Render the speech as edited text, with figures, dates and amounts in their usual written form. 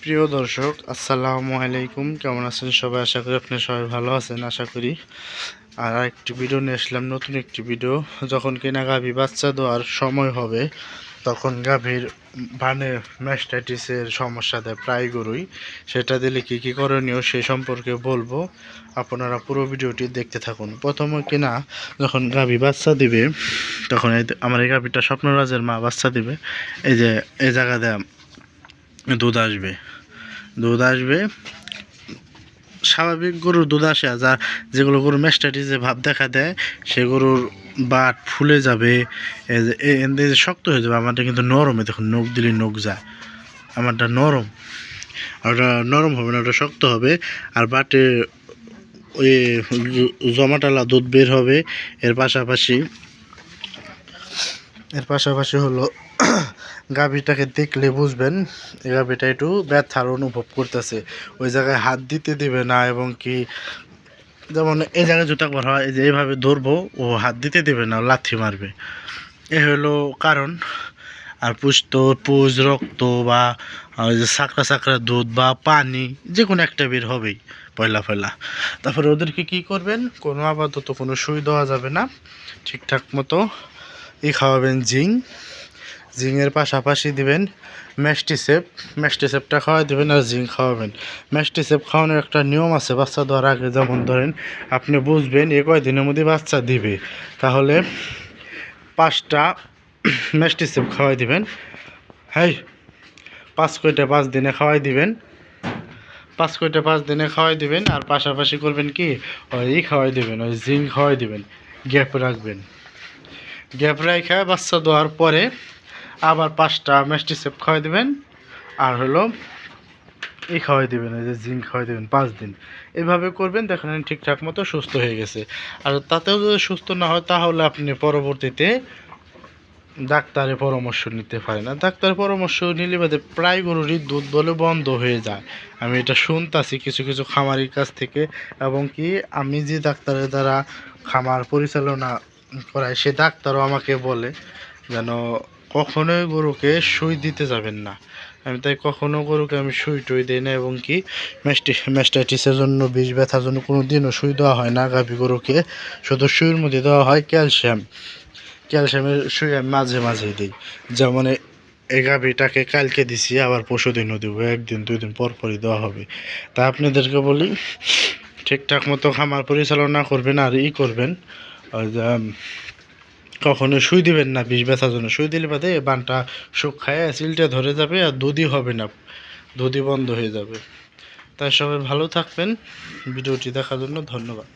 প্রিয় দর্শক, আসসালামু আলাইকুম। কেমন আছেন সবাই? আশা করি আপনি সবাই ভালো আছেন। আশা করি আর একটি ভিডিও নিয়ে আসলাম, নতুন একটি ভিডিও। যখন কিনা গাভী বাচ্চা দেওয়ার সময় হবে তখন গাভীর বানে ম্যাস্টাইটিসের সমস্যা দেয় প্রায় গরুই। সেটা দিলে কী কী করণীয় সে সম্পর্কে বলবো, আপনারা পুরো ভিডিওটি দেখতে থাকুন। প্রথমে কিনা যখন গাভী বাচ্চা দিবে তখন আমার এই গাভীটা স্বপ্নরাজের মা বাচ্চা দিবে। এই যে এই জায়গা দেয় দুধ আসবে স্বাভাবিক গরুর দুধ আসে। যা যেগুলো গরুর ম্যাস্টাইটিসে ভাব দেখা দেয় সে গরুর বাট ফুলে যাবে, শক্ত হয়ে যাবে। আমারটা কিন্তু নরম, দেখুন নখ দিলে নখ যায়, আমারটা নরম। আর ওটা নরম হবে না, ওটা শক্ত হবে। আর বাটে ওই জমাটালা দুধ বের হবে। এর পাশাপাশি হলো গাভীটাকে দেখলে বুঝবেন এই গাভীটা একটু ব্যথার অনুভব করতেছে। ওই জায়গায় হাত দিতে দেবে না, এবং কি যেমন এই জায়গায় জুতা করা হয়, এই যে এইভাবে ধরবো, ও হাত দিতে দেবে না, লাথি মারবে। এ হলো কারণ। আর পুজ রক্ত বা ওই যে সাকরা দুধ বা পানি যে কোনো একটা বের হবেই পয়লা। তারপরে ওদেরকে কি করবেন, কোনো আপাতত কোনো সুই দেওয়া যাবে না, ঠিকঠাক মতো খাওয়াবেন জিংয়ের পাশাপাশি দিবেন ম্যাস্টিসেপটা খাওয়াই দেবেন, আর জিঙ্ক খাওয়াবেন। ম্যাস্টিসেপ খাওয়ানোর একটা নিয়ম আছে বাচ্চা দেওয়ার আগে। যেমন ধরেন আপনি বুঝবেন এ কয়দিনের মধ্যে বাচ্চা দিবে, তাহলে 5টা ম্যাস্টিসেপ খাওয়াই দিবেন। হ্যাঁ, 5 দিনে খাওয়াই দিবেন। 5 দিনে খাওয়াই দিবেন। আর পাশাপাশি করবেন কি, ওই খাওয়াই দিবেন, ওই জিঙ্ক খাওয়াই দিবেন। গ্যাপ রেখে বাচ্চা দেওয়ার পরে আবার 5টা ম্যাস্টিসেপ খাওয়াই দেবেন। আর হলো খাওয়াই দেবেন, ওই যে জিঙ্ক খাওয়াই দেবেন 5 দিন। এভাবে করবেন, দেখেন ঠিকঠাক মতো সুস্থ হয়ে গেছে। আর তাতেও যদি সুস্থ না হয় তাহলে আপনি পরবর্তীতে ডাক্তারের পরামর্শ নিতে পারেন। আর ডাক্তারের পরামর্শ নিলে বাদে প্রায় গরুরই দুধ বলে বন্ধ হয়ে যায়। আমি এটা শুনতাছি কিছু খামারির কাছ থেকে, এবং কি আমি যে ডাক্তারের দ্বারা খামার পরিচালনা করাই সে ডাক্তারও আমাকে বলে যেন কখনোই গরুকে সুই দিতে যাবেন না। আমি তাই কখনো গরুকে আমি সুই টুই দিই না, এবং কি ম্যাস্টাইটিসের জন্য বিষ ব্যথার জন্য কোনো দিনও সুই দেওয়া হয় না গাভী গরুকে। শুধু সুইয়ের মধ্যে দেওয়া হয় ক্যালসিয়ামের সুই আমি মাঝে দিই। যেমন এই গাভীটাকে কালকে দিছি, আবার পরশু দিনও দেবো, 1-2 দিন পরই দেওয়া হবে। তা আপনাদেরকে বলি ঠিকঠাক মতো খামার পরিচালনা করবেন। আর করবেন কখনো সুই দিবেন না বিষ ব্যথার জন্য। সুই দিলে বাদে বানটা শুক খায় চিলটে ধরে যাবে, আর দুধই হবে না, দুধই বন্ধ হয়ে যাবে। তাই সবাই ভালো থাকবেন। ভিডিওটি দেখার জন্য ধন্যবাদ।